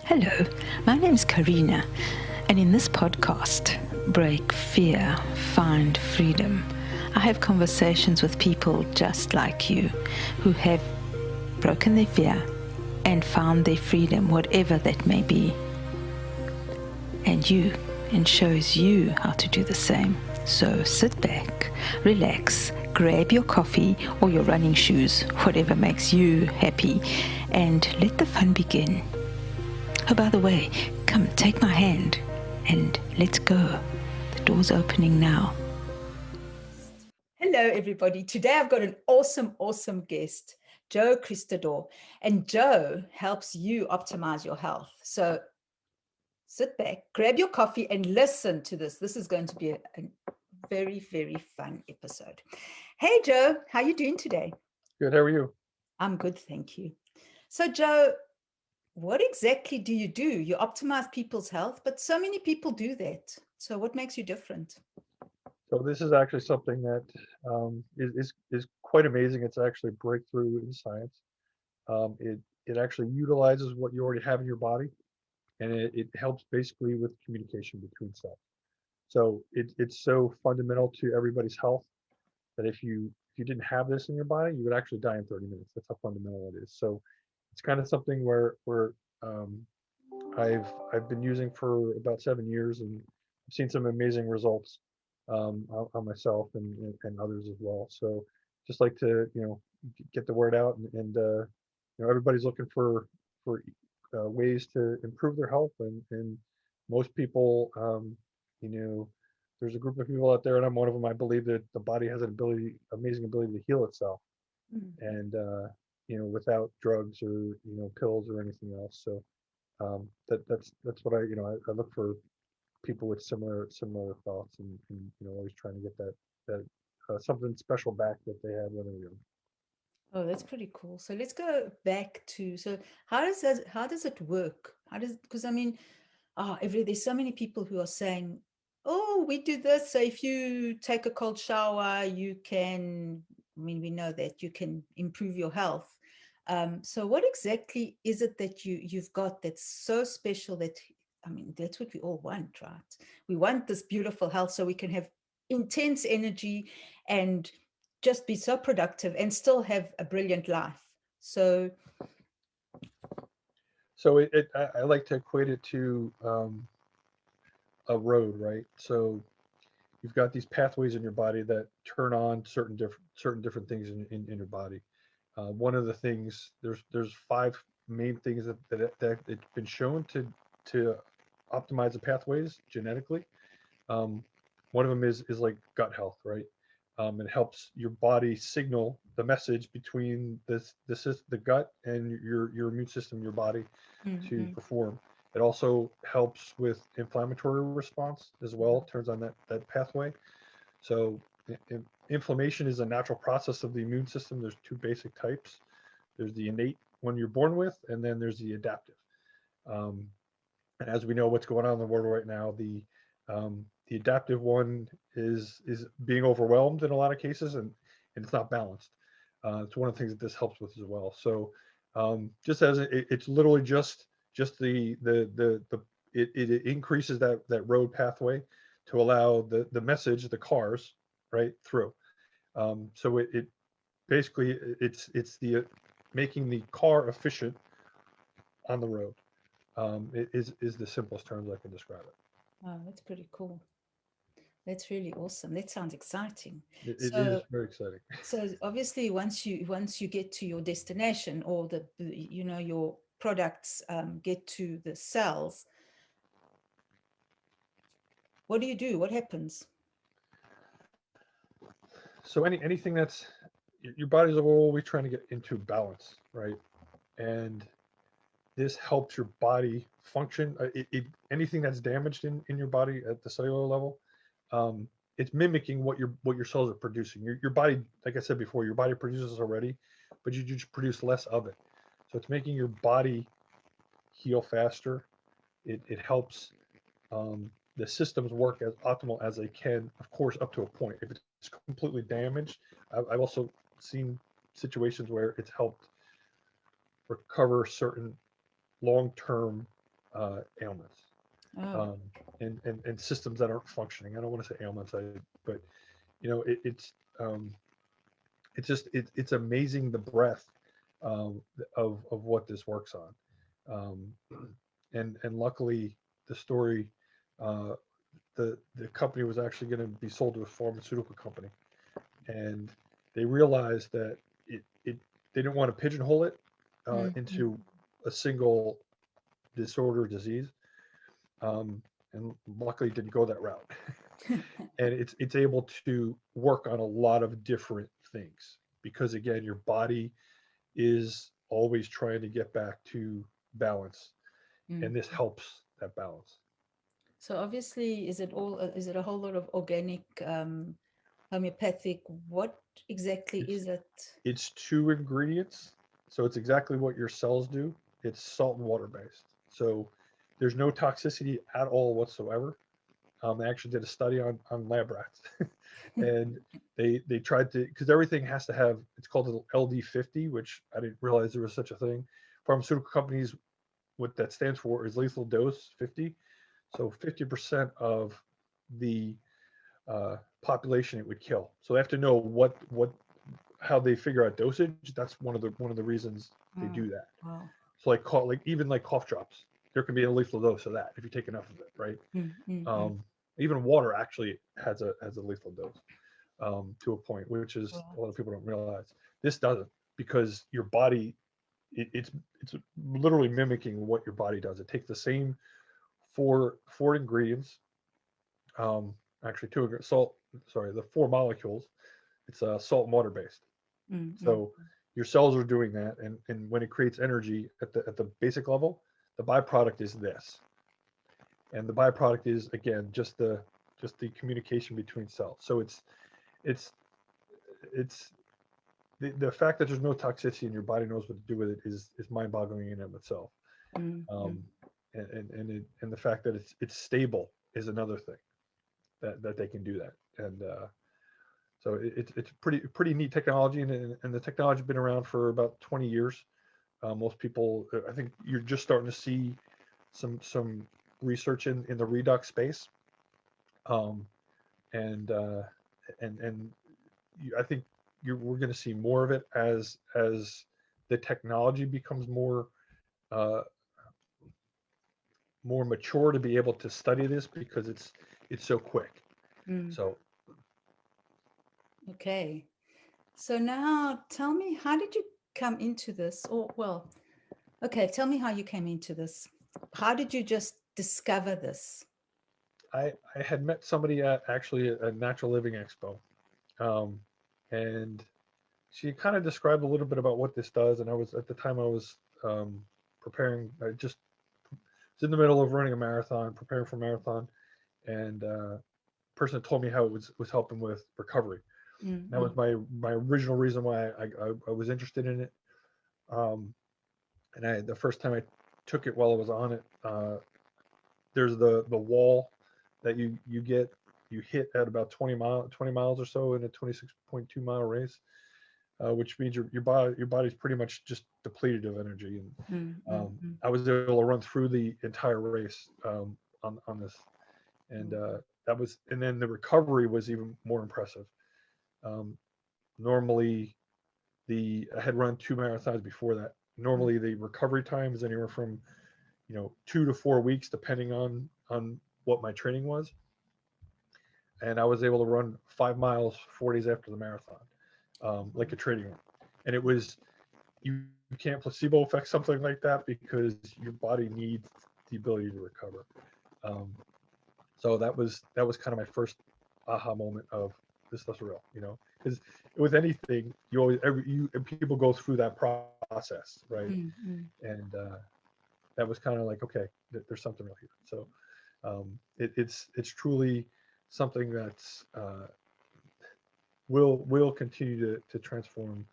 Hello, my name is Carina, and in this podcast, Break Fear, Find Freedom, I have conversations with people just like you who have broken their fear and found their freedom, whatever that may be. And shows you how to do the same. So sit back, relax, grab your coffee or your running shoes, whatever makes you happy, and let the fun begin. Oh, by the way, come take my hand and let's go. The door's opening now. Hello, everybody. Today I've got an awesome guest, Joe Christadore. And Joe helps you optimize your health. So sit back, grab your coffee, and listen to this. This is going to be a very, very fun episode. Hey, Joe, how are you doing today? Good. How are you? I'm good, thank you. So, Joe, what exactly do? You optimize people's health, but so many people do that. So what makes you different? So this is actually something that is quite amazing. It's actually a breakthrough in science. It actually utilizes what you already have in your body, and it helps basically with communication between cells. So it's so fundamental to everybody's health that if you didn't have this in your body, you would actually die in 30 minutes. That's how fundamental it is. So it's kind of something where um, I've been using for about 7 years, and I've seen some amazing results on myself and others as well. So just like to get the word out, and everybody's looking for ways to improve their health, and most people, there's a group of people out there, and I'm one of them. I believe that the body has amazing ability to heal itself, Mm. and without drugs or pills or anything else. So that's what I look for people with similar thoughts, and always trying to get that something special back that they had when they were young. Oh, that's pretty cool. So let's go back to, so how does it work? Because I mean, there's so many people who are saying, oh, we do this. So if you take a cold shower, you can, I mean, we know that you can improve your health. So what exactly is it that you've got that's so special that, I mean, that's what we all want, right? We want this beautiful health so we can have intense energy and just be so productive and still have a brilliant life. So, So I like to equate it to a road, right? So you've got these pathways in your body that turn on certain different things in your body. One of the things, there's five main things that it's been shown to optimize the pathways genetically. Um, One of them is like gut health, right? It helps your body signal the message between the gut and your immune system, your body, to mm-hmm. perform. It also helps with inflammatory response as well. Turns on that pathway. So inflammation is a natural process of the immune system. There's two basic types. There's the innate one you're born with, and then there's the adaptive. Um, and as we know, what's going on in the world right now, the adaptive one is being overwhelmed in a lot of cases, and it's not balanced. It's one of the things that this helps with as well. So just as it's literally just it increases that road pathway to allow the message, the cars, right through. So it basically it's the making the car efficient on the road. Is the simplest terms I can describe it. Oh, that's pretty cool. That's really awesome. That sounds exciting. It So, is very exciting. so obviously, once you get to your destination, or your products get to the cells, what do you do? What happens? So anything that's your body's always trying to get into balance, right? And this helps your body function. Anything that's damaged in your body at the cellular level, um, it's mimicking what your cells are producing. Your body, like I said before, your body produces already, but you just produce less of it. So it's making your body heal faster. It helps the systems work as optimal as they can, of course, up to a point. If it's completely damaged, I've also seen situations where it's helped recover certain long-term ailments, Oh, um, and systems that aren't functioning. I don't want to say ailments, but um, it's amazing the breadth um, of what this works on, and luckily the story, uh, the company was actually going to be sold to a pharmaceutical company, and they realized that it they didn't want to pigeonhole it mm, mm. into a single disorder or disease, and luckily didn't go that route. And it's able to work on a lot of different things because again, your body is always trying to get back to balance, Mm. and this helps that balance. So obviously, is it a whole lot of organic, homeopathic? What exactly It's is it? it's two ingredients, so it's exactly what your cells do. It's salt and water based, so there's no toxicity at all whatsoever. They actually did a study on lab rats, and they tried to, because everything has to have, it's called an LD50, which I didn't realize there was such a thing. Pharmaceutical companies, what that stands for is lethal dose 50. So 50% of the population it would kill. So they have to know what how they figure out dosage. That's one of the reasons they Oh, do that. wow. So like even like cough drops, there can be a lethal dose of that if you take enough of it, right? Mm, mm, mm. Um, Even water actually has a lethal dose, to a point, which is a Wow. lot of people don't realize. This doesn't, because your body, it's literally mimicking what your body does. It takes the same four ingredients, actually salt. Sorry, the four molecules. It's salt and water based. Mm, mm. So your cells are doing that, and when it creates energy at the basic level, the byproduct is this, and the byproduct is again just the communication between cells. So it's it's the fact that there's no toxicity and your body knows what to do with it is mind-boggling in and of itself. Mm, mm. Um, and the fact that it's stable is another thing that they can do that. And so it's pretty neat technology, and the technology's been around for about 20 years. Most people, I think, you're just starting to see some research in the redox space, um, and I think we're going to see more of it as the technology becomes uh, more mature to be able to study this, because it's so quick. Mm. So Okay. So now tell me, how did you come into this? Or, well, okay, tell me how you came into this. How did you just discover this? I had met somebody at actually a Natural Living Expo, um, and she kind of described a little bit about what this does. And I was, at the time, I was preparing. I just was in the middle of running a marathon, preparing for a marathon, and person that told me how it was helping with recovery. Mm, That was mm, my original reason why I was interested in it. Um, and the first time I took it, while I was on it, there's the wall that you get, you hit at about 20 miles or so in a 26.2 mile race, which means your body's pretty much just depleted of energy. And mm, mm, mm, I was able to run through the entire race, on this, and mm, and then the recovery was even more impressive. Um, Normally, I had run two marathons before that. mm. Normally, the recovery time is anywhere from 2 to 4 weeks, depending on what my training was. And I was able to run 5 miles 4 days after the marathon, like a training run. And it was, you can't placebo effect something like that, because your body needs the ability to recover. Um, so that was kind of my first aha moment of, this stuff's real, because with anything, you always you and people go through that process, right? Mm, mm. And that was kind of like, okay, there's something real here. So it's truly something that's will continue to transform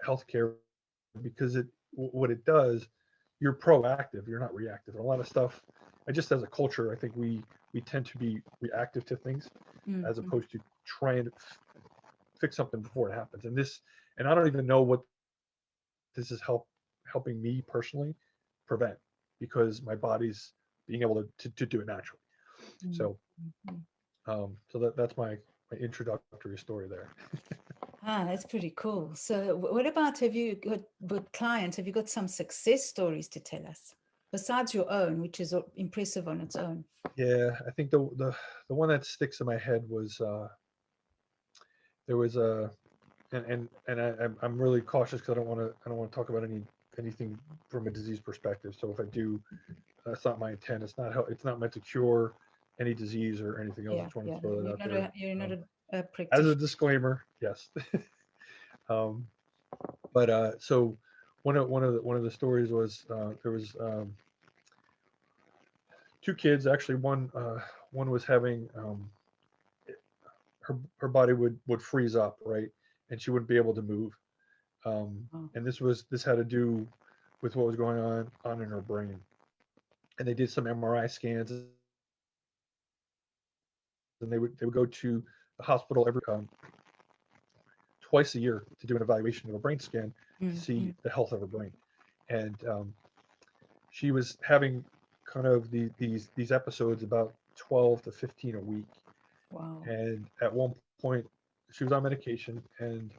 healthcare, because what it does, you're proactive, you're not reactive. And a lot of stuff, and just as a culture, I think we tend to be reactive to things, Mm, as mm. opposed to trying to fix something before it happens. And I don't even know what this is helping me personally prevent. because my body's being able to do it naturally. Mm, So mm. that's my introductory story there. Ah, that's pretty cool. So, what about, have you got with clients? Have you got some success stories to tell us besides your own, which is impressive on its own? Yeah, I think the one that sticks in my head was there was a I'm really cautious because I don't want to talk about anything from a disease perspective. So if I do, that's not my intent. It's not meant to cure any disease or anything else. I Yeah, just want yeah. to throw that out there. You're not Um, a as a practitioner. disclaimer, yes. um, but so one of the stories was there was two kids. Actually, one was having her body would freeze up, right, and she wouldn't be able to move. Oh, And this had to do with what was going on in her brain. And they did some MRI scans, and they would go to the hospital twice a year to do an evaluation of a brain scan to mm, see mm. the health of her brain. And she was having kind of these episodes about 12 to 15 a week. Wow. And at one point, she was on medication and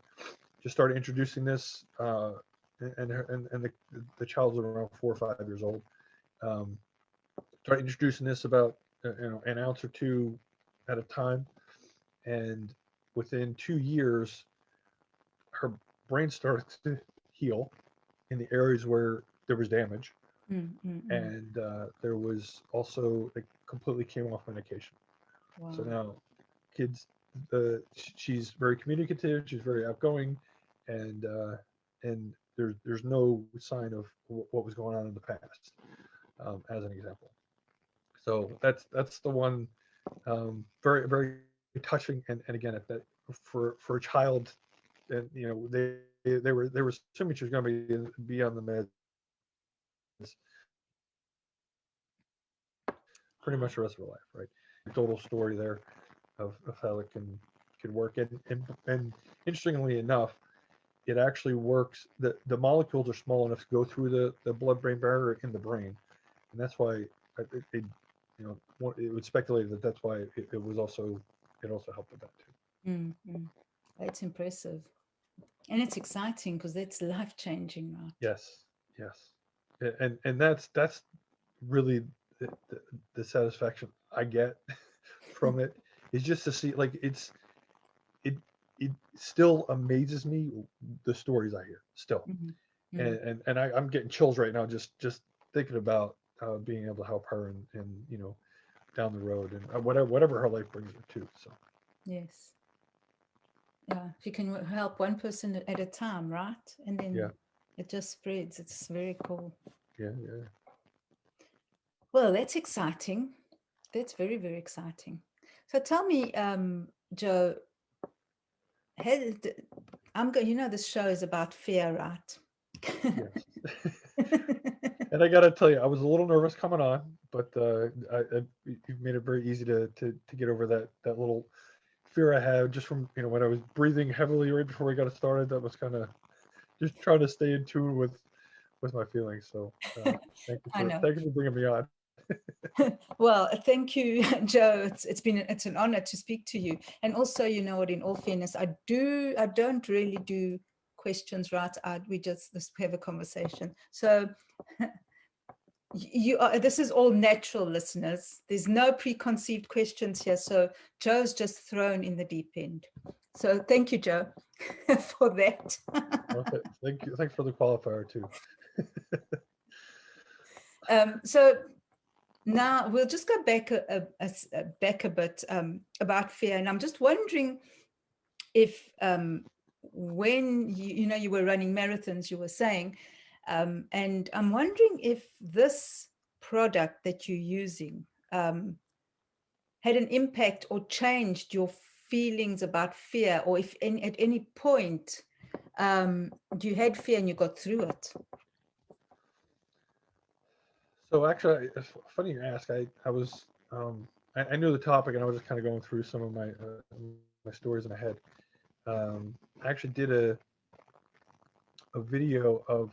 just started introducing this. And the child was around 4 or 5 years old. Um, Started introducing this about an ounce or two at a time, and within 2 years, her brain started to heal in the areas where there was damage, Mm, mm, mm. and there was also it completely came off medication. So Wow. now, kids, she's very communicative, she's very outgoing, and there's no sign of what was going on in the past, as an example. So that's the one, very very touching, and again at that for a child, and they were assuming she was going to be on the meds pretty much Wow. the rest of her life, right? Total story there of how it can work, and interestingly enough, it actually works. The molecules are small enough to go through the blood brain barrier in the brain, and that's why it it was speculated that that's why it was also it also helped with that too. Mm, mm. That's impressive. And it's exciting because that's life changing, right? Yes, yes, and that's really the, the satisfaction I get from it is just to see like it it still amazes me the stories I hear still, Mm, and mm. I'm getting chills right now just thinking about being able to help her and down the road and whatever her life brings her to. So Yes. Yeah. If you can help one person at a time, right? And yeah, then it just spreads. It's very cool. yeah. Well, that's exciting. That's very, very exciting. So tell me, Joe, had, I'm going, this show is about fear, right? Yes. And I gotta tell you, I was a little nervous coming on, but you've made it very easy to get over that little fear I had just from when I was breathing heavily right before we got started. That was kind of just trying to stay in tune with my feelings. So I know. thank you for bringing me on. Well, thank you, Joe. It's an honor to speak to you. And also, you know what, in all fairness, I don't really do questions right out. We just have a conversation. So this is all natural, listeners. There's no preconceived questions here. So Joe's just thrown in the deep end. So thank you, Joe, for that. Okay, thank you. Thanks for the qualifier too. So now we'll just go back back a bit about fear, and I'm just wondering if when you were running marathons, you were saying, and I'm wondering if this product that you're using had an impact or changed your feelings about fear, or if at any point you had fear and you got through it. So actually, it's funny you ask. I was I knew the topic, and I was just kind of going through some of my stories in my head. I actually did a video of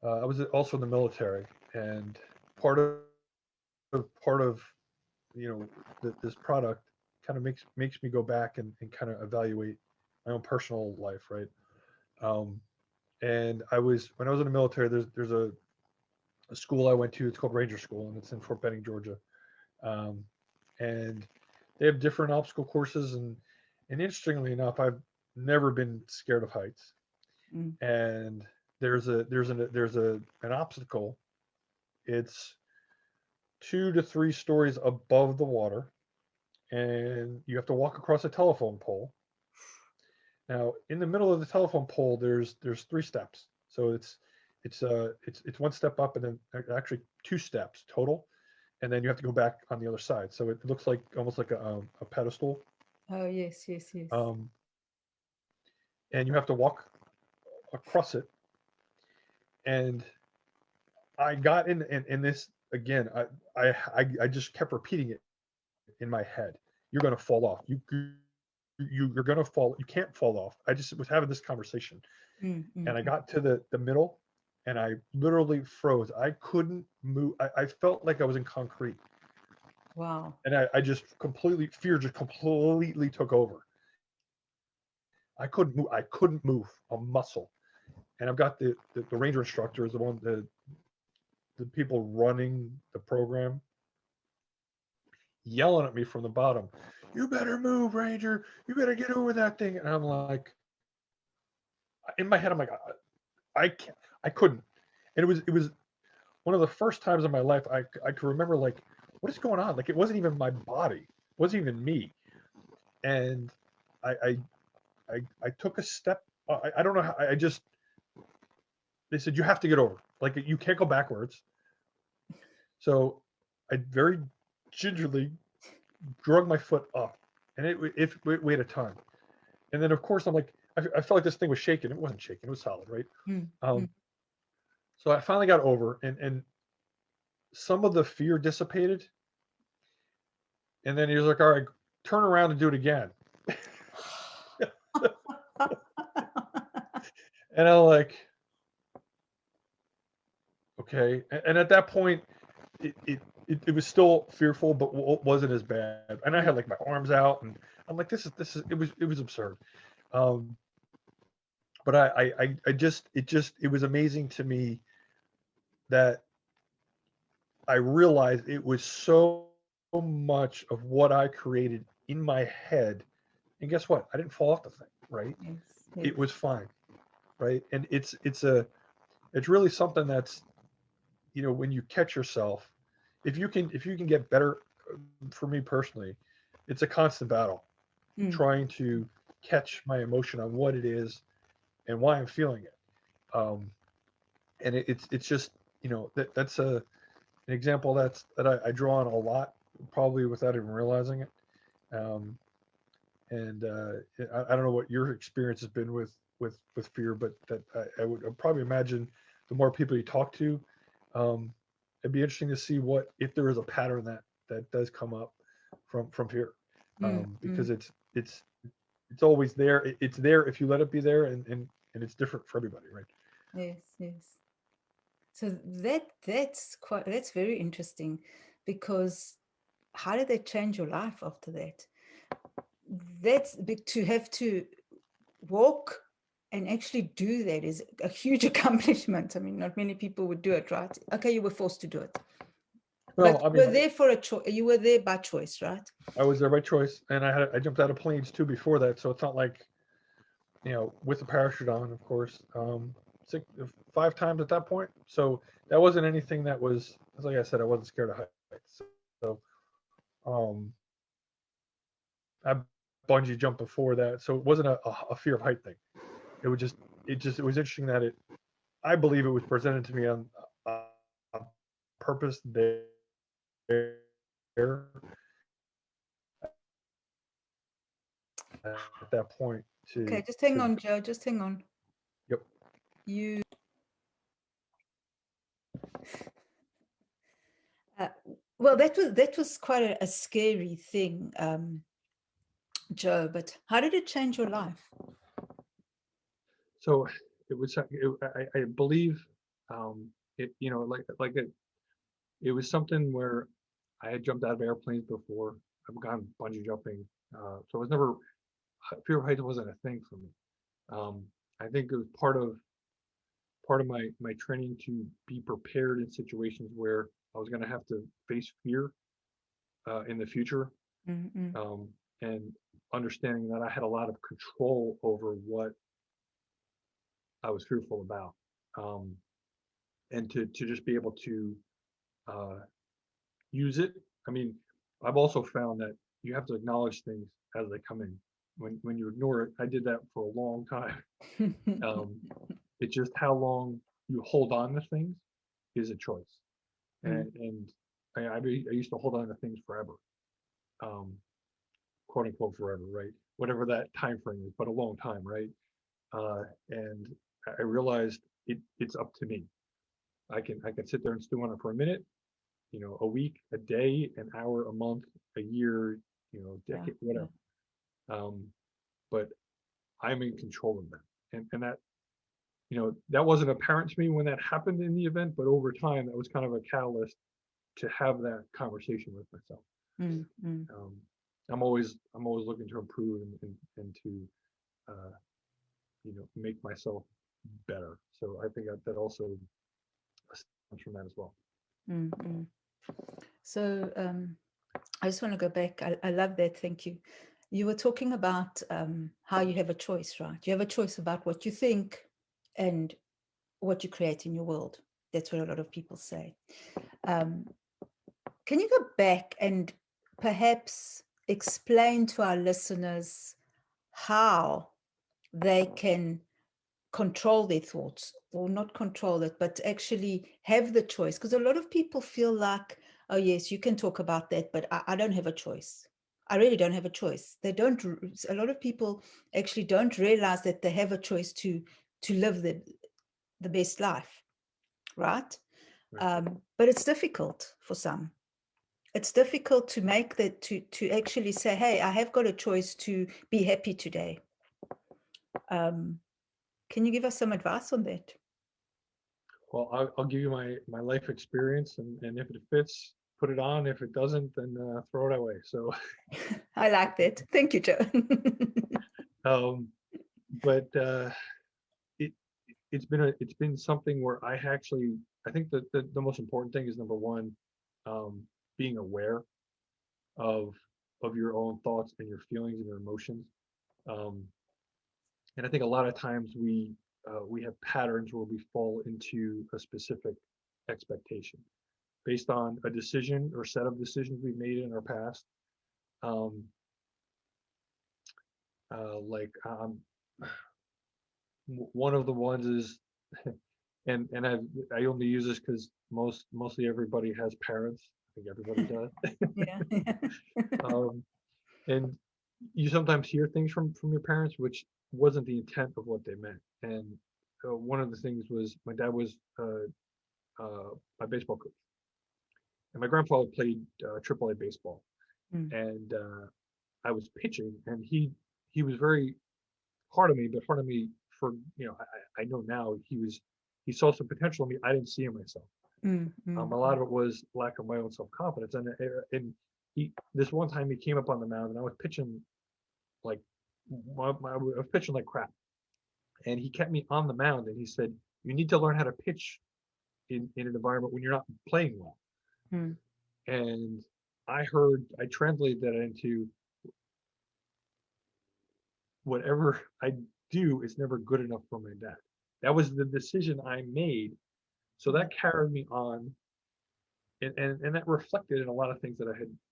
I was also in the military, and part of this product kind of makes me go back and kind of evaluate my own personal life, right? Um, and when I was in the military, there's a school I went to. It's called Ranger School, and it's in Fort Benning, Georgia. Um, and they have different obstacle courses, and interestingly enough, I've never been scared of heights. Mm. And there's an obstacle. It's 2 to 3 stories above the water, and you have to walk across a telephone pole. Now, in the middle of the telephone pole, there's 3 steps. So it's one step up, and then actually 2 steps total, and then you have to go back on the other side. So it looks like almost like a pedestal, Oh, yes, yes, yes. um, and you have to walk across it. And I got in this again. I just kept repeating it in my head. You're gonna fall off. You're gonna fall. You can't fall off. I just was having this conversation, Mm, and mm, I mm. got to the middle, and I literally froze. I couldn't move. I felt like I was in concrete, Wow. and I just completely fear just completely took over. I couldn't move. I couldn't move a muscle, and I've got the ranger instructor is the people running the program yelling at me from the bottom. You better move, Ranger. You better get over that thing. And I'm like, in my head, I'm like, I can't, I couldn't. And it was one of the first times in my life I could remember like, what is going on? Like it wasn't even my body, it wasn't even me. And I I I took a step. I don't know how. I just they said you have to get over. Like you can't go backwards. So I very gingerly drug my foot up, and it weighed a ton. And then of course I'm like, I felt like this thing was shaking. It wasn't shaking. It was solid, right? Mm, mm. Um, so I finally got over, and some of the fear dissipated. And then he was like, "All right, turn around and do it again." And I'm like, "Okay." And at that point, it it, it was still fearful, but wasn't as bad. And I had like my arms out, and I'm like, this is it was absurd. Um, but I just it was amazing to me that I realized it was so much of what I created in my head. And guess what? I didn't fall off the thing, right? Yes, It yes. was fine, right? And it's really something that's, when you catch yourself, if you can get better, for me personally, it's a constant battle Mm, trying to catch my emotion on what it is and why I'm feeling it. Um, and it's just, that's an example that I draw on a lot, probably without even realizing it. Um, and I don't know what your experience has been with fear, but that I would I'd probably imagine the more people you talk to, um, it'd be interesting to see what if there is a pattern that does come up from fear, mm, mm. because it's always there. It's there if you let it be there, and it's different for everybody, right? Yes, yes. So that's very interesting because how did they change your life after that? That's big to have to walk and actually do that is a huge accomplishment. I mean, not many people would do it, right? Okay, you were forced to do it, but Well, I you were mean, there for a choice. You were there by choice, right? I was there by choice, and I jumped out of planes too before that, so it's not like, with a parachute on, of course. 5 times at that point. So that wasn't anything that was, like I said, I wasn't scared of heights. So, um, I bungee jumped before that, so it wasn't a fear of height thing. It would just, it was interesting that I believe it was presented to me on purpose there at that point Okay, just to hang on, Joe. Just hang on. yep. You, uh, well, that was quite a scary thing, Joe. But how did it change your life? So it was, I believe it, it was something where I had jumped out of airplanes before. I've gone bungee jumping, so it was never fear of heights wasn't a thing for me. Um, I think it was part of my training to be prepared in situations where I was going to have to face fear in the future, Mm-mm. um, and understanding that I had a lot of control over what I was fearful about, um, and to just be able to uh, use it. I mean, I've also found that you have to acknowledge things as they come in. When you ignore it, I did that for a long time. Um, it's just how long you hold on to things is a choice, Mm. and I used to hold on to things forever, um, quote unquote forever, right? Whatever that time frame is, but a long time, right? And I realized it's up to me. I can sit there and stew on it for a minute, a week, a day, an hour, a month, a year, Yeah, decade, yeah. whatever. Um, but I'm in control of that. And that, that wasn't apparent to me when that happened in the event, but over time, that was kind of a catalyst to have that conversation with myself. Mm, mm. Um, I'm always looking to improve and to, uh, make myself better. So I think that also stems from that as well. Mm, mm. So I just want to go back. I love that. Thank you. You were talking about how you have a choice, right? You have a choice about what you think and what you create in your world. That's what a lot of people say. Um, can you go back and perhaps explain to our listeners how they can control their thoughts, or not control it, but actually have the choice? Because a lot of people feel like, oh yes, you can talk about that, but I don't have a choice. I really don't have a choice. They don't. A lot of people actually don't realize that they have a choice to live the best life, right? Right. But it's difficult for some. It's difficult to make that, to actually say, hey, I have got a choice to be happy today. um, can you give us some advice on that? Well, I'll give you my life experience, and if it fits, put it on. If it doesn't, then throw it away. So, I like that. Thank you, Joe. um, but it it's been something where I think that the most important thing is number one, um, being aware of your own thoughts and your feelings and your emotions. Um, and I think a lot of times we have patterns where we fall into a specific expectation based on a decision or set of decisions we've made in our past. Um, like one of the ones is, and I only use this because mostly everybody has parents. I think everybody does. Yeah. Um, and you sometimes hear things from your parents which wasn't the intent of what they meant. And one of the things was my dad was my baseball coach, and my grandfather played AAA baseball, Mm, and I was pitching, and he was very hard on me, but hard on me for I know now he saw some potential in me I didn't see in myself. mm, mm, A lot of it was lack of my own self confidence, and he this one time he came up on the mound and I was pitching like I was pitching like crap, and he kept me on the mound and he said, "You need to learn how to pitch in an environment when you're not playing well." mm. And I translated that into whatever I do is never good enough for my dad. That was the decision I made. So that carried me on, and that reflected in a lot of things that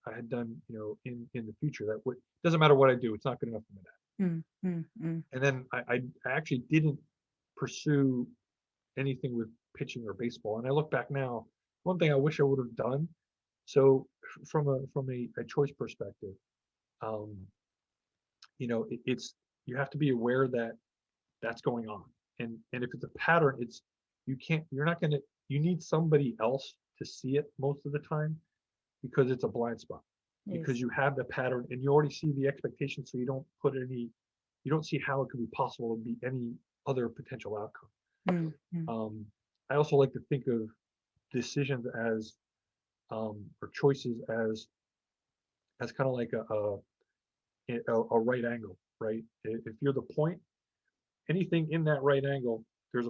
I had done, in the future. That would doesn't matter what I do, it's not good enough for my dad. Mm, mm, mm. And then I actually didn't pursue anything with pitching or baseball. And I look back now, one thing I wish I would have done. So from a choice perspective, um, it's you have to be aware that that's going on. And if it's a pattern, you're not gonna you need somebody else to see it most of the time, because it's a blind spot, because Yes. you have the pattern and you already see the expectation, so you don't see how it could be possible to be any other potential outcome. Mm, mm. Um, I also like to think of decisions as or choices as kind of like a right angle, right? If you're the point, anything in that right angle, there's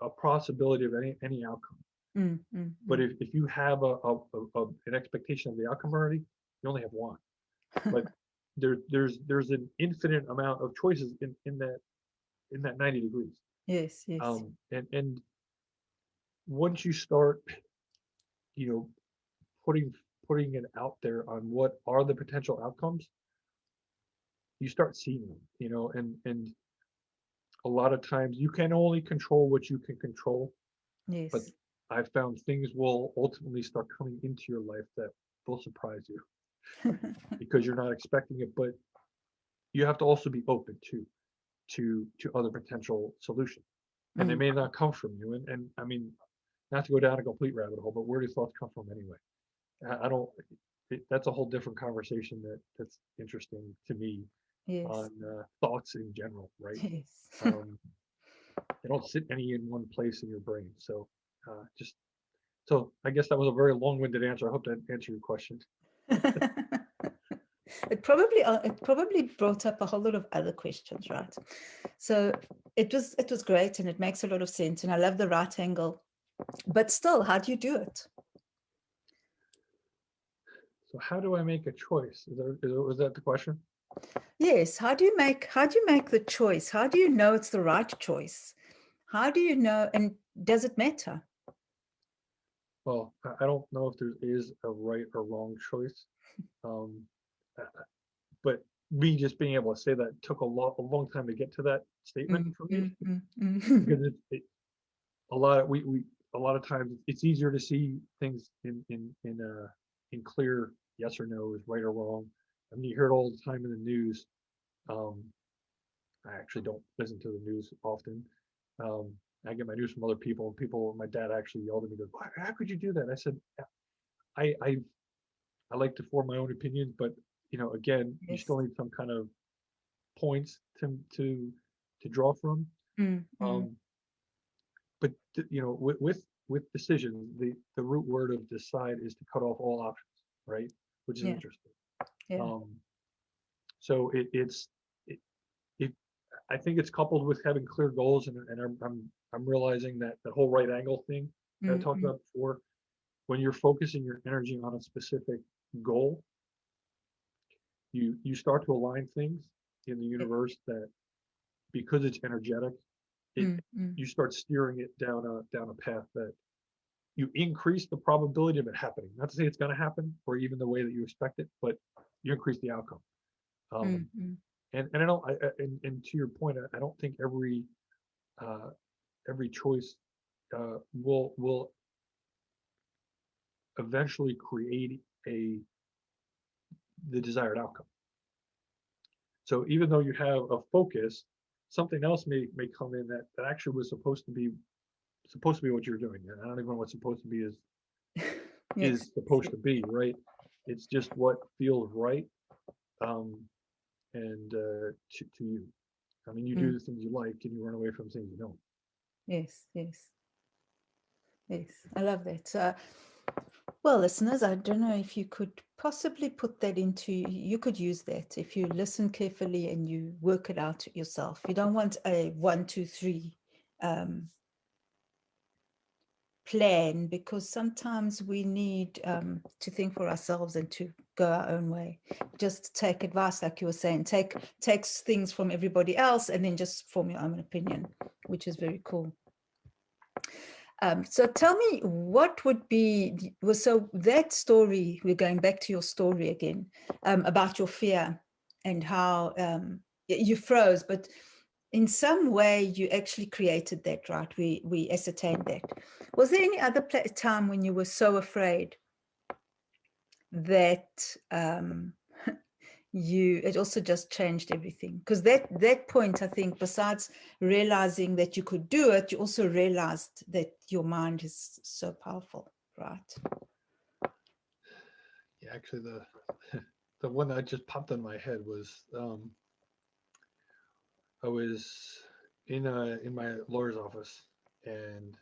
a possibility of any outcome. Mm, mm, But mm. if you have an expectation of the outcome already, you only have one. But there's an infinite amount of choices in that 90 degrees. Yes, yes. And once you start, you know, putting putting it out there on what are the potential outcomes, you start seeing them, and a lot of times you can only control what you can control, but Yes. I've found things will ultimately start coming into your life that will surprise you because you're not expecting it, but you have to also be open to other potential solutions. And they Mm, may not come from you. And I mean, not to go down a complete rabbit hole, but where do thoughts come from anyway? I don't, that's a whole different conversation that's interesting to me yes. on thoughts in general, right? Yes. Um, they don't sit any in one place in your brain. Just so I guess that was a very long-winded answer. I hope that answered your question. It probably brought up a whole lot of other questions, right? So it was great and it makes a lot of sense. And I love the right angle. But still, how do you do it? So how do I make a choice? Was that the question? Yes, how do you make the choice? How do you know it's the right choice? How do you know, and does it matter? Well, I don't know if there is a right or wrong choice. Um, uh, but me just being able to say that took a long time to get to that statement Mm, for me mm, mm, mm. because a lot of we a lot of times it's easier to see things in clear yes or no is right or wrong. I mean, you hear it all the time in the news. Um, I actually don't listen to the news often. Um, I get my news from other people. And people, my dad actually yelled at me, goes, "How could you do that?" I said, "I I I like to form my own opinions, but again, you Yes. still need some kind of points to draw from." Mm, mm. Um, but with decisions, the root word of decide is to cut off all options, right? Which is Yeah, interesting. yeah. Um, so it, it I think it's coupled with having clear goals, and I'm realizing that the whole right angle thing that I Mm, talked mm. about before, when you're focusing your energy on a specific goal, you start to align things in the Yeah. universe that because it's energetic, it Mm, mm. you start steering it down a path that you increase the probability of it happening. Not to say it's going to happen or even the way that you expect it, but you increase the outcome. Um, Mm, mm. and I don't. And to your point, I don't think every choice will eventually create a the desired outcome. So even though you have a focus, something else may come in that actually was supposed to be what you're doing. And I don't even know what supposed to be Yes, is supposed to be, right? It's just what feels right, um, and to you. I mean, you do mm. the things you like, and you run away from things you don't. Yes, yes, yes. I love that. Well, listeners, I don't know if you could possibly put that into, you could use that if you listen carefully and you work it out yourself. You don't want a 1, 2, 3 um, plan, because sometimes we need to think for ourselves and to go our own way. Just take advice, like you were saying, take things from everybody else and then just form your own opinion, which is very cool. So tell me, what would be, well, so that story, we're going back to your story again, about your fear and how you froze, but in some way you actually created that, right? We ascertained that. Was there any other time when you were so afraid that it also just changed everything? Because that point, I think, besides realizing that you could do it, you also realized that your mind is so powerful, right? Yeah, actually, the one that just popped in my head was I was in my lawyer's office, and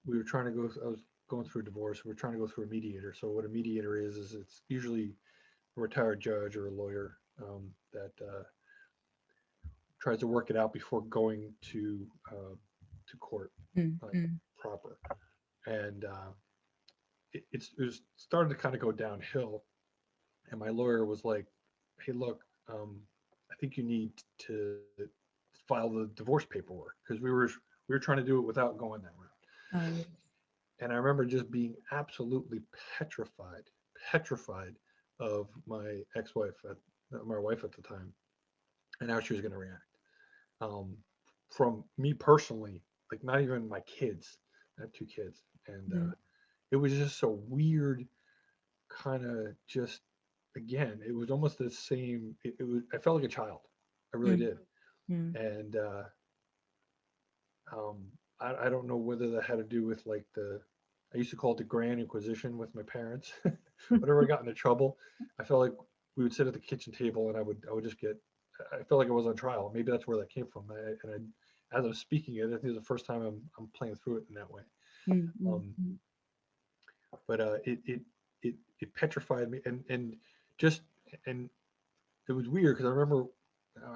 we were trying to go. I was going through a divorce. We were trying to go through a mediator. So what a mediator is it's usually a retired judge or a lawyer that tries to work it out before going to court, mm, like mm, proper. And it was starting to kind of go downhill. And my lawyer was like, "Hey, look, I think you need to file the divorce paperwork because we were trying to do it without going that route." oh, yeah. And I remember just being absolutely petrified of my ex-wife, my wife at the time, and how she was going to react. Um, from me personally, like not even my kids. I have two kids, and Mm, it was just so weird. Kind of just again, it was almost the same. It was. I felt like a child. I really mm, did, mm, and um, I don't know whether that had to do with like I used to call it the Grand Inquisition with my parents. Whenever I got into trouble, I felt like we would sit at the kitchen table and I would just get, I felt like I was on trial. Maybe that's where that came from. As I'm speaking it, I think it's the first time I'm playing through it in that way. mm, mm, Um, mm, but it petrified me and just, and it was weird because I remember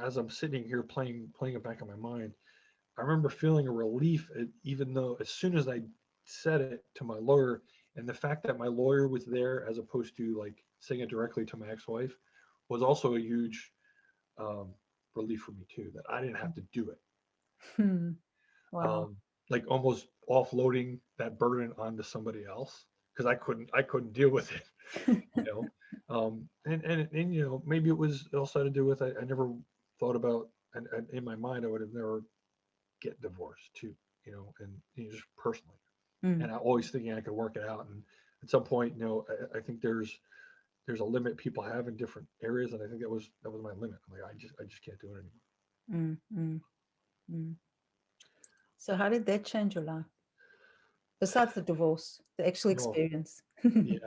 as I'm sitting here playing it back in my mind, I remember feeling a relief, even though as soon as I said it to my lawyer, and the fact that my lawyer was there as opposed to like saying it directly to my ex-wife was also a huge um, relief for me too. That I didn't have to do it, mm. Wow. um, like almost offloading that burden onto somebody else because I couldn't deal with it, you know. And maybe it was also had to do with I never thought about, and in my mind I would have never get divorced too, and just personally. Mm, And I always thinking I could work it out. And at some point, I think there's a limit people have in different areas, and I think that was my limit. I'm like, I just can't do it anymore. mm, mm, mm. So how did that change your life? Besides the divorce, the actual No, experience. yeah,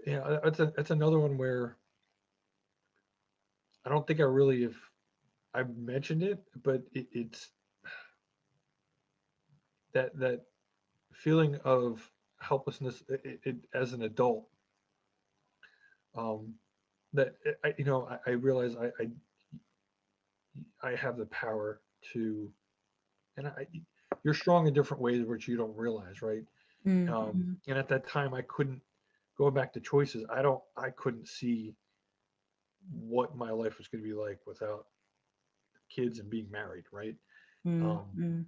yeah. That's another one where I don't think I really have I mentioned it, but it's that feeling of helplessness as an adult. Um, that I realize I have the power to, and you're strong in different ways which you don't realize, right? Mm, mm, And at that time, I couldn't, going back to choices. I couldn't see what my life was going to be like without kids and being married, right? mm, Um, mm,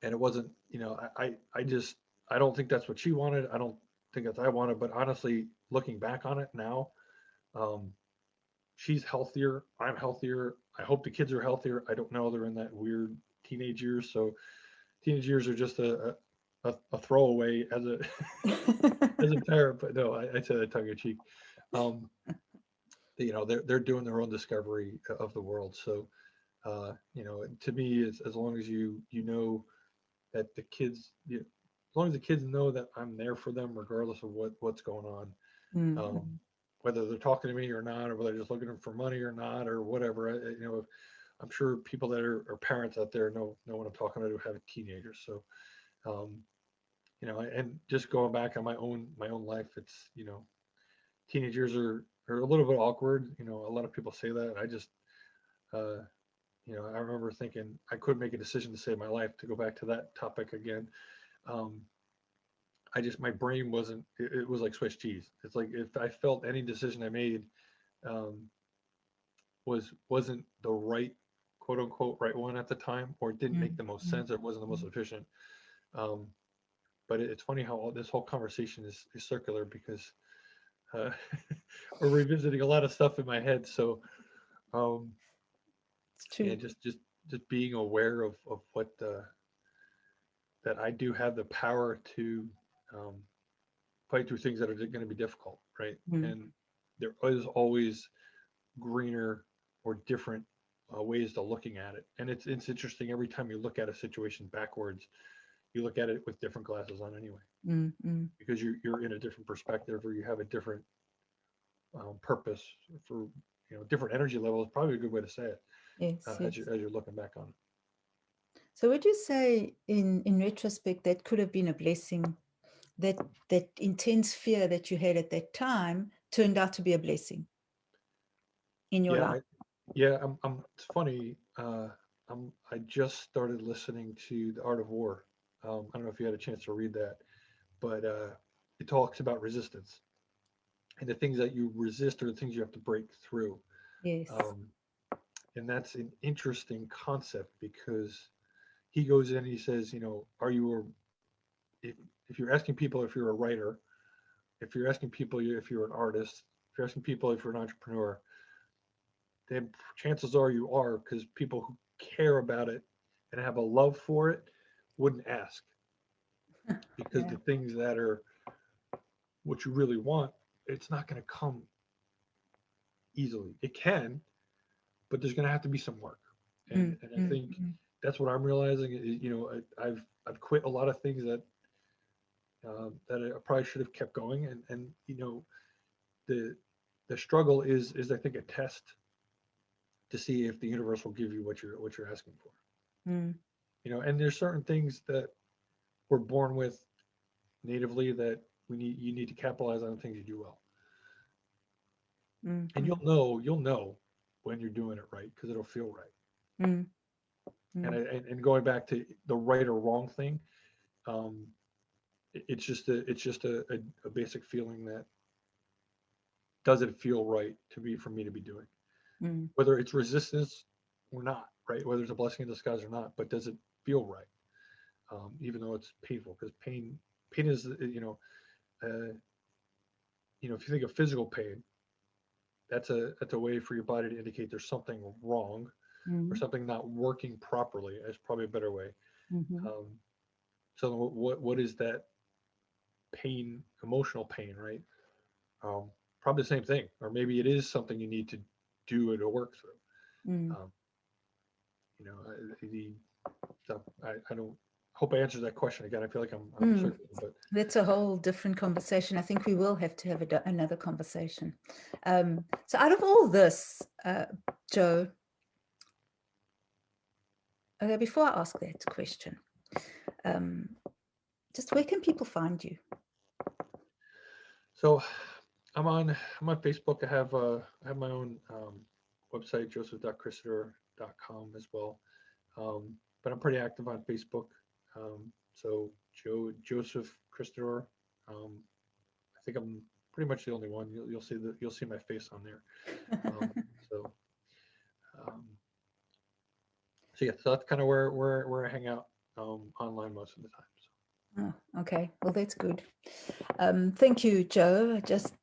and it wasn't, I just, I don't think that's what she wanted. I don't think that's I wanted. But honestly, looking back on it now, um, she's healthier. I'm healthier. I hope the kids are healthier. I don't know. They're in that weird teenage years, so teenage years are just a throwaway as a as a parent. But no, I say that tongue in cheek. Um, they're doing their own discovery of the world. So to me, it's as long as you know that the kids, as long as the kids know that I'm there for them, regardless of what's going on. mm, Um, mm, whether they're talking to me or not, or whether they're just looking for money or not, or whatever. I'm sure people that are parents out there know what I'm talking about who have teenagers. So, um, and just going back on my own life, it's teenagers are a little bit awkward. A lot of people say that. I just uh, I remember thinking I could make a decision to save my life. To go back to that topic again, um, my brain wasn't. It was like Swiss cheese. It's like if I felt any decision I made um, wasn't the right quote unquote right one at the time, or it didn't make mm, the most mm, sense. It wasn't the most mm. efficient. Um, but it's funny how this whole conversation is circular because uh, we're revisiting a lot of stuff in my head. So um, It's yeah, true. just being aware of what that I do have the power to um, fight through things that are going to be difficult, right? Mm, And there is always greener or different ways to looking at it. And it's interesting every time you look at a situation backwards, you look at it with different glasses on anyway, mm, mm. because you're in a different perspective or you have a different purpose for different energy level is probably a good way to say it Yes, as yes. you're looking back on it. So would you say in retrospect that could have been a blessing, that that intense fear that you had at that time turned out to be a blessing in your Yeah, life? yeah. It's funny. I just started listening to The Art of War. I don't know if you had a chance to read that, but it talks about resistance, and the things that you resist are the things you have to break through. Yes. Um, and that's an interesting concept because he goes in and he says, are you if you're asking people if you're a writer, if you're asking people if you're an artist, if you're asking people if you're an entrepreneur, then chances are you are, because people who care about it and have a love for it wouldn't ask, because Yeah. the things that are what you really want, it's not going to come easily. It can, but there's going to have to be some work. And Mm, and I mm, think mm, that's what I'm realizing. I've quit a lot of things that I probably should have kept going, and the the struggle is I think a test to see if the universe will give you what you're asking for. mm, And there's certain things that we're born with natively that you need to capitalize on the things you do well, mm, and mm, you'll know when you're doing it right because it'll feel right. mm, And mm, and going back to the right or wrong thing, um, it's just a basic feeling that does it feel right for me to be doing, mm. whether it's resistance or not, right? Whether it's a blessing in disguise or not, but does it feel right? Even though it's painful, because pain is if you think of physical pain, that's a way for your body to indicate there's something wrong or Mm, something not working properly. That's probably a better way. mhm. Um, so what is that pain? Emotional pain, right? Um, Probably the same thing, or maybe it is something you need to do to work through. Mm, Um, you know, the so I don't hope I answered that question again. I feel like I'm mm. circling, but That's a whole different conversation. I think we will have to have another conversation. So, out of all this, Joe, okay, before I ask that question, um, just where can people find you? so I'm on Facebook. I have my own website, joseph.christadore.com as well. But I'm pretty active on Facebook. So Joseph Christadore. Um, I think I'm pretty much the only one. You'll see my face on there. Um, so um, so yeah, so that's kind of where I hang out online most of the time. So Oh, okay, well, that's good. Thank you, Joe. Just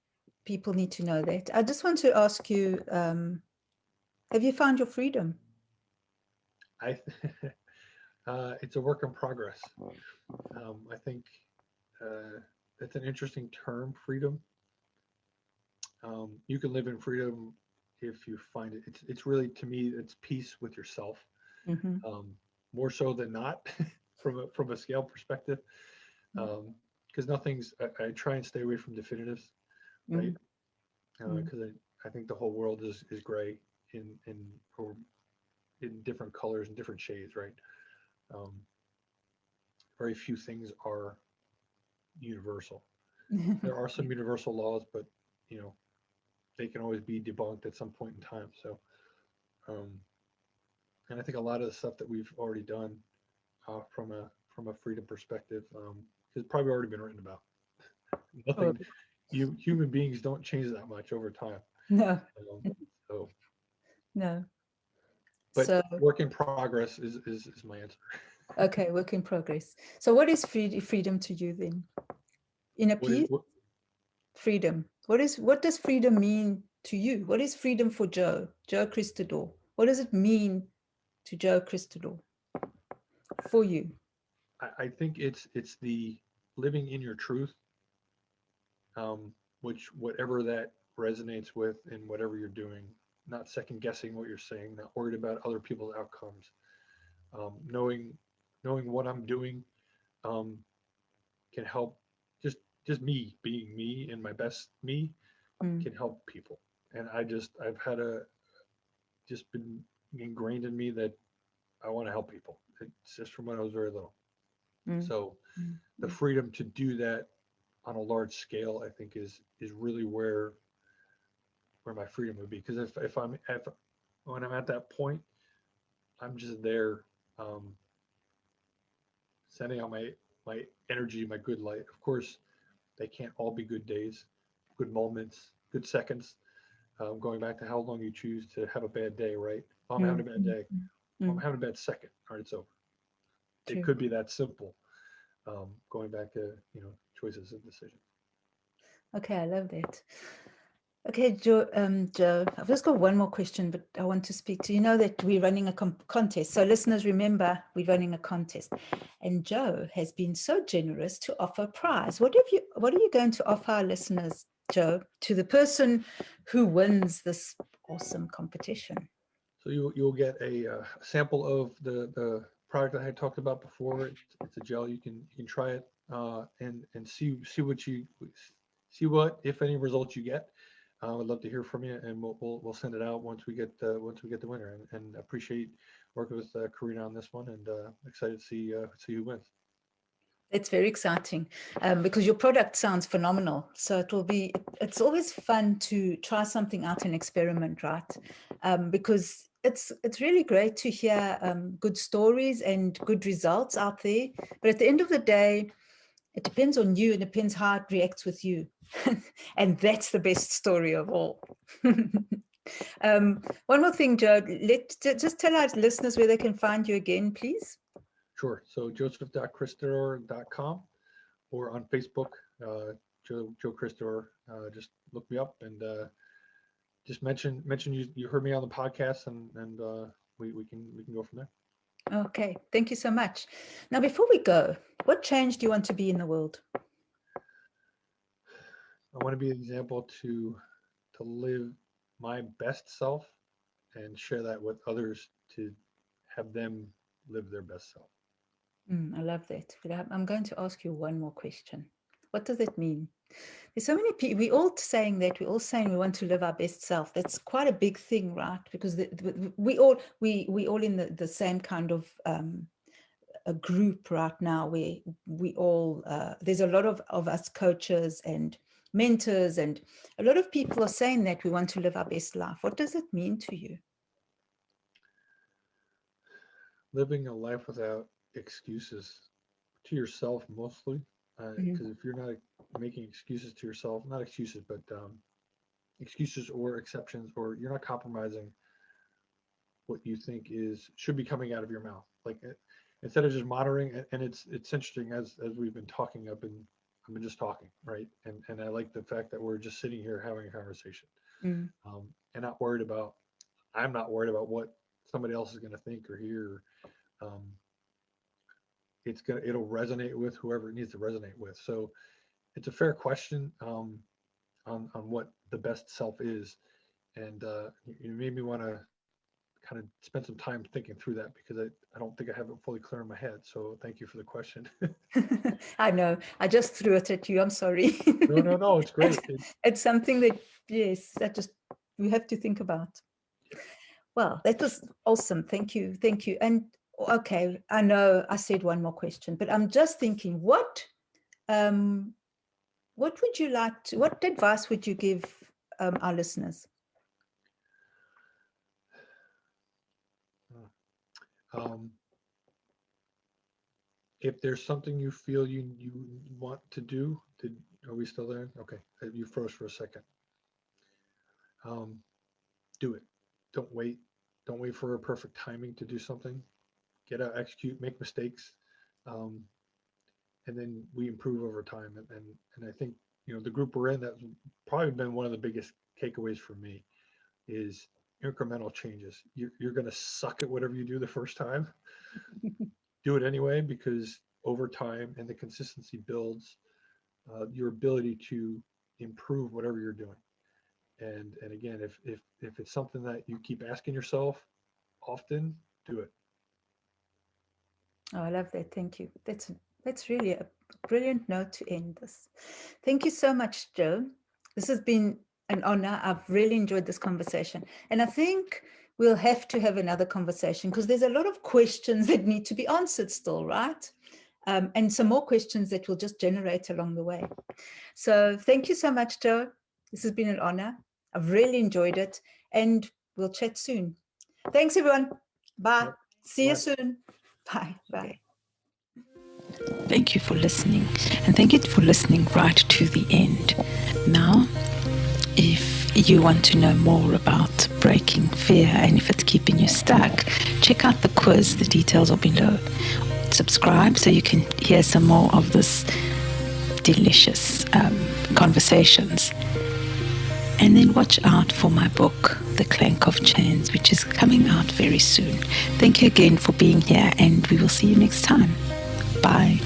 people need to know that. I just want to ask you, have you found your freedom? I it's a work in progress. I think uh, that's an interesting term, freedom. You can live in freedom if you find it. It's really, to me, it's peace with yourself, Mm-hmm. um, more so than not, from a scale perspective. Because nothing's. I try and stay away from definitives, right? Mm-hmm. Because I think the whole world is gray in or in different colors and different shades, right? Um, Very few things are universal. There are some universal laws, but you know they can always be debunked at some point in time. So, um, and I think a lot of the stuff that we've already done from a freedom perspective has probably already been written about. Nothing, Probably. human beings don't change that much over time. No, Um, so, no. but So, work in progress is my answer. okay, work in progress. So, what is freedom to you then? In a What is piece, what? freedom. What does freedom mean to you? What is freedom for Joe? Joe Christadore. What does it mean to Joe Christadore for you? I think it's the living in your truth, which whatever that resonates with in whatever you're doing, not second guessing what you're saying, not worried about other people's outcomes, knowing what I'm doing um, can help. Just just me being me and my best me Mm, can help people, and I've had a just been ingrained in me that I want to help people. It's just from when I was very little. Mm, So mm, the mm. freedom to do that on a large scale, I think is really where my freedom would be. Because if when I'm at that point, I'm just there, um, sending out my energy, my good light. Of course, they can't all be good days, good moments, good seconds. Going back to how long you choose to have a bad day, right? If I'm having Mm, a bad mm, day, mm, well, I'm mm. having a bad second. All right, it's over. It True. could be that simple. Going back to choices and decisions. Okay, I love that. Okay, Joe, Joe, I've just got one more question, but I want to speak to you. Know that we're running a contest. So, listeners, remember we're running a contest, and Joe has been so generous to offer a prize. What are you going to offer our listeners, Joe, to the person who wins this awesome competition? So you'll get a sample of the product that I had talked about before. It's a gel. You can try it, and see what, if any, results you get. I'd love to hear from you, and we'll send it out once we get the winner. And appreciate working with Karina on this one, and excited to see who wins. It's very exciting because your product sounds phenomenal. So it's always fun to try something out and experiment, right? Because it's really great to hear good stories and good results out there. But at the end of the day, it depends on you. It depends how it reacts with you. And that's the best story of all. One more thing, Joe, just tell our listeners where they can find you again, please. Sure. So joseph.christadore.com or on Facebook, Joe Christadore. Just look me up and just mention you heard me on the podcast, and we can go from there. Okay, thank you so much. Now, before we go, what change do you want to be in the world? I want to be an example to live my best self and share that with others to have them live their best self. I love that. But I'm going to ask you one more question. What does that mean? There's so many people, we're all saying that, we're all saying we want to live our best self. That's quite a big thing, right? Because we all in the same kind of a group right now where we all there's a lot of us coaches and mentors, and a lot of people are saying that we want to live our best life. What does it mean to you? Living a life without excuses to yourself mostly, Mhm. because if you're not making excuses to yourself, not excuses, but excuses or exceptions, or you're not compromising what you think is should be coming out of your mouth. Like instead of just monitoring, and it's interesting as we've been talking. I've been just talking, right? And I like the fact that we're just sitting here having a conversation, Mm. and not worried about. I'm not worried about what somebody else is going to think or hear. Um, it'll resonate with whoever it needs to resonate with. So it's a fair question, on what the best self is, and you made me want to kind of spend some time thinking through that, because I don't think I have it fully clear in my head. So thank you for the question. I know. I just threw it at you. I'm sorry. No, it's it's, great. it's something that, yes, that just we have to think about. Yeah. Well, that was awesome. Thank you. Thank you. And okay, I know I said one more question, but I'm just thinking, um, what would you like to, what advice would you give our listeners? Um, if there's something you feel you want to do, are we still there? Okay, you froze for a second. Um, do it. Don't wait. Don't wait for a perfect timing to do something. Get out, execute, make mistakes, um, and then we improve over time. And I think the group we're in, that's probably been one of the biggest takeaways for me is incremental changes. You're going to suck at whatever you do the first time. Do it anyway, because over time and the consistency builds your ability to improve whatever you're doing. And again, if it's something that you keep asking yourself often, do it. Oh, I love that. Thank you. That's really a brilliant note to end this. Thank you so much, Joe. This has been an honor. I've really enjoyed this conversation. And I think we'll have to have another conversation because there's a lot of questions that need to be answered still, right? And some more questions that will just generate along the way. So thank you so much, Joe. This has been an honor. I've really enjoyed it, and we'll chat soon. Thanks, everyone. Bye. Yep. See you Bye. soon. Bye. Bye. Thank you for listening, and thank you for listening right to the end. Now, if you want to know more about breaking fear and if it's keeping you stuck, check out the quiz. The details are below. Subscribe so you can hear some more of this delicious conversations. And then watch out for my book, The Clank of Chains, which is coming out very soon. Thank you again for being here, and we will see you next time. Bye.